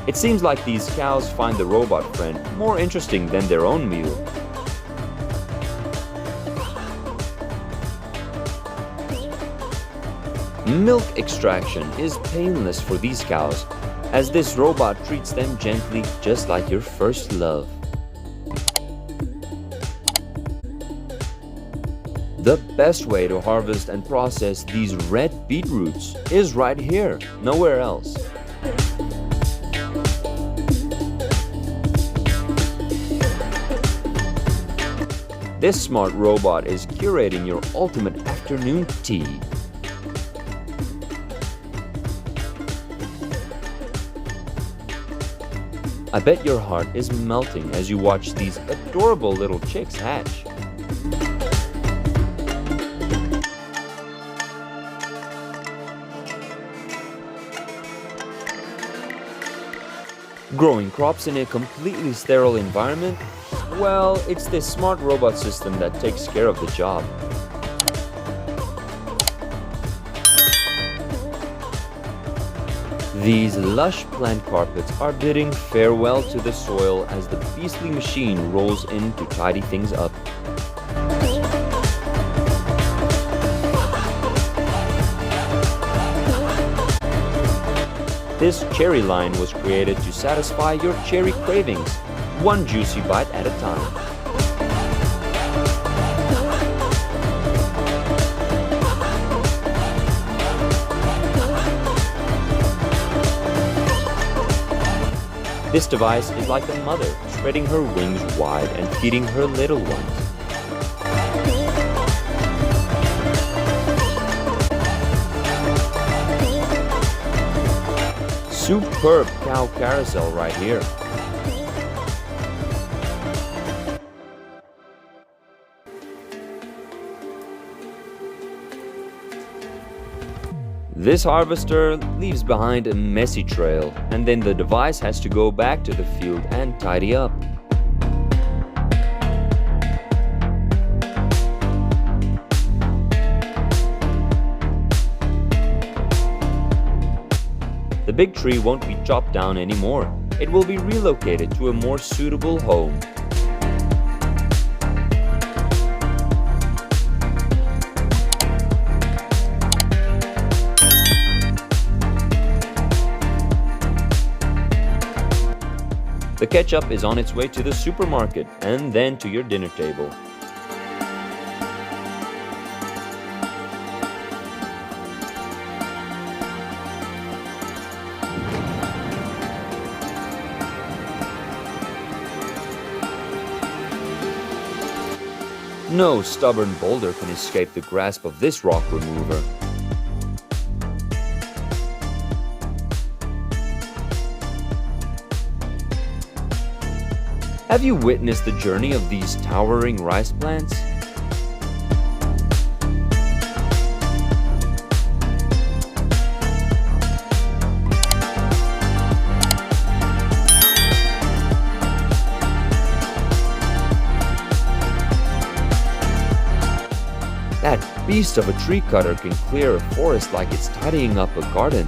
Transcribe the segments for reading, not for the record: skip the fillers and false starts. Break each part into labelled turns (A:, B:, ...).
A: It seems like these cows find the robot friend more interesting than their own meal. Milk extraction is painless for these cows, as this robot treats them gently, just like your first love. The best way to harvest and process these red beetroots is right here, nowhere else. This smart robot is curating your ultimate afternoon tea. I bet your heart is melting as you watch these adorable little chicks hatch. Growing crops in a completely sterile environment? Well, it's this smart robot system that takes care of the job. These lush plant carpets are bidding farewell to the soil as the beastly machine rolls in to tidy things up. This cherry line was created to satisfy your cherry cravings, one juicy bite at a time. This device is like a mother spreading her wings wide and feeding her little ones. Superb cow carousel right here. This harvester leaves behind a messy trail, and then the device has to go back to the field and tidy up. The big tree won't be chopped down anymore. It will be relocated to a more suitable home. The ketchup is on its way to the supermarket and then to your dinner table. No stubborn boulder can escape the grasp of this rock remover. Have you witnessed the journey of these towering rice plants? That beast of a tree cutter can clear a forest like it's tidying up a garden.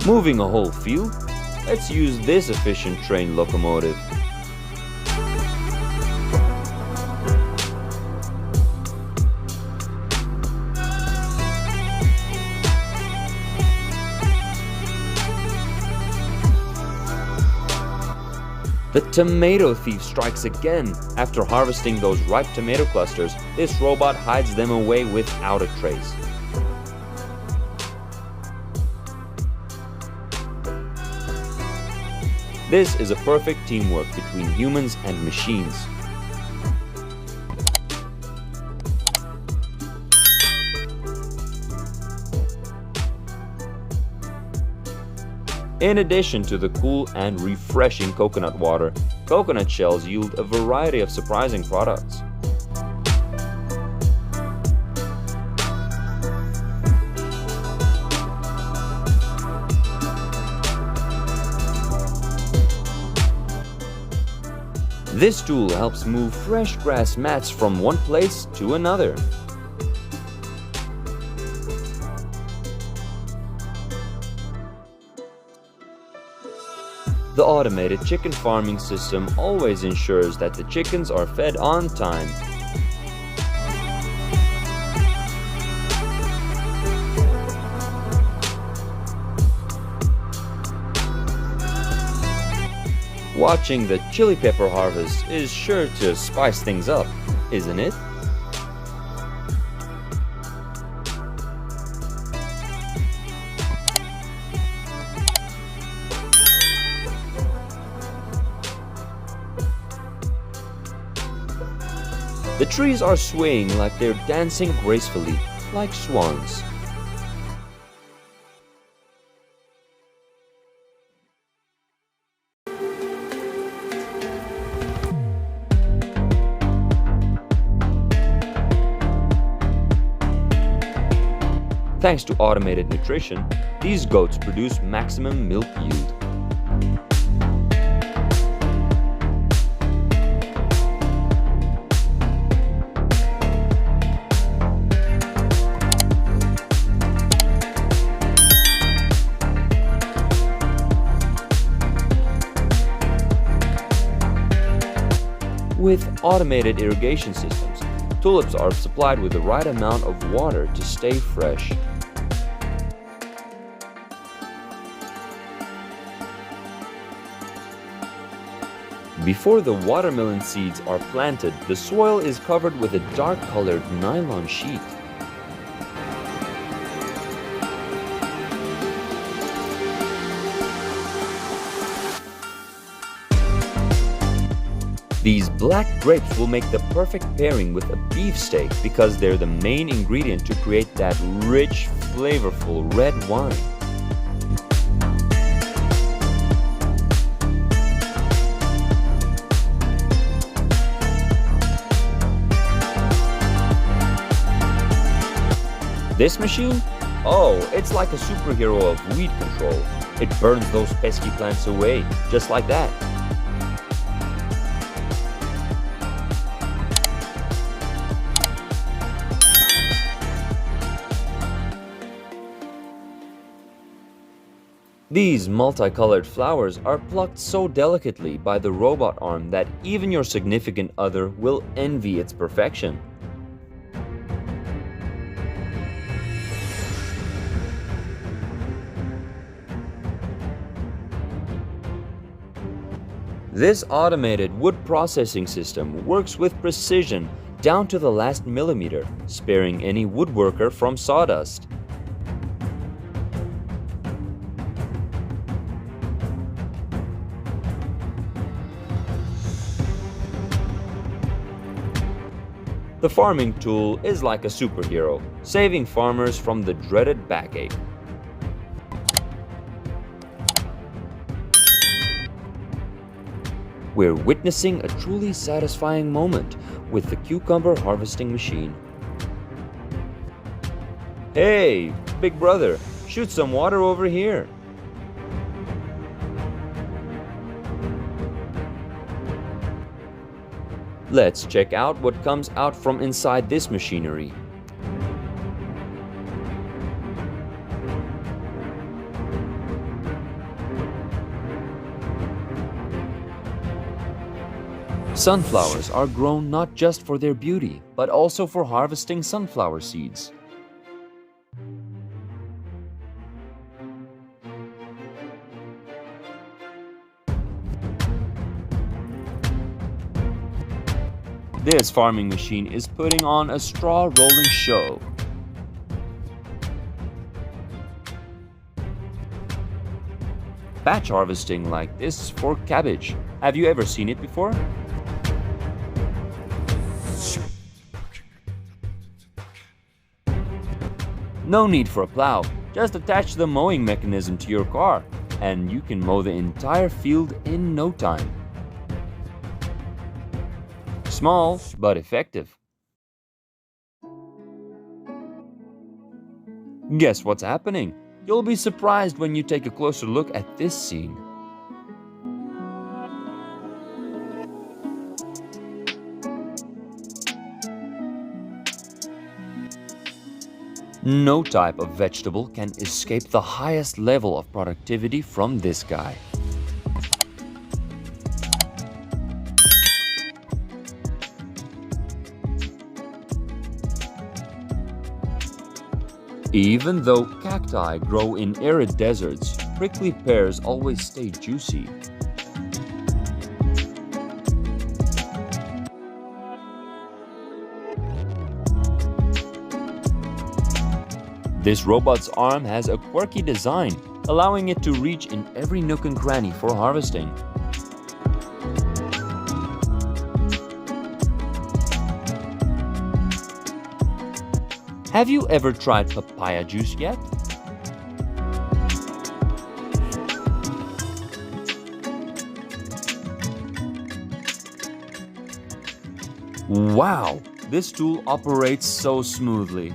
A: Moving a whole field? Let's use this efficient train locomotive. The tomato thief strikes again. After harvesting those ripe tomato clusters, this robot hides them away without a trace. This is a perfect teamwork between humans and machines. In addition to the cool and refreshing coconut water, coconut shells yield a variety of surprising products. This tool helps move fresh grass mats from one place to another. The automated chicken farming system always ensures that the chickens are fed on time. Watching the chili pepper harvest is sure to spice things up, isn't it? The trees are swaying like they're dancing gracefully, like swans. Thanks to automated nutrition, these goats produce maximum milk yield. With automated irrigation systems, tulips are supplied with the right amount of water to stay fresh. Before the watermelon seeds are planted, the soil is covered with a dark-colored nylon sheet. These black grapes will make the perfect pairing with a beefsteak because they're the main ingredient to create that rich, flavorful red wine. This machine? Oh, it's like a superhero of weed control. It burns those pesky plants away, just like that. These multicolored flowers are plucked so delicately by the robot arm that even your significant other will envy its perfection. This automated wood processing system works with precision down to the last millimeter, sparing any woodworker from sawdust. The farming tool is like a superhero, saving farmers from the dreaded backache. We're witnessing a truly satisfying moment with the cucumber harvesting machine. Hey, big brother, shoot some water over here. Let's check out what comes out from inside this machinery. Sunflowers are grown not just for their beauty, but also for harvesting sunflower seeds. This farming machine is putting on a straw rolling show. Batch harvesting like this for cabbage. Have you ever seen it before? No need for a plow. Just attach the mowing mechanism to your car, and you can mow the entire field in no time. Small, but effective. Guess what's happening? You'll be surprised when you take a closer look at this scene. No type of vegetable can escape the highest level of productivity from this guy. Even though cacti grow in arid deserts, prickly pears always stay juicy. This robot's arm has a quirky design, allowing it to reach in every nook and cranny for harvesting. Have you ever tried papaya juice yet? Wow, this tool operates so smoothly.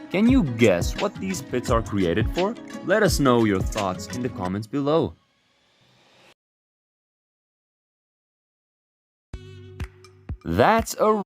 A: Can you guess what these pits are created for? Let us know your thoughts in the comments below. That's a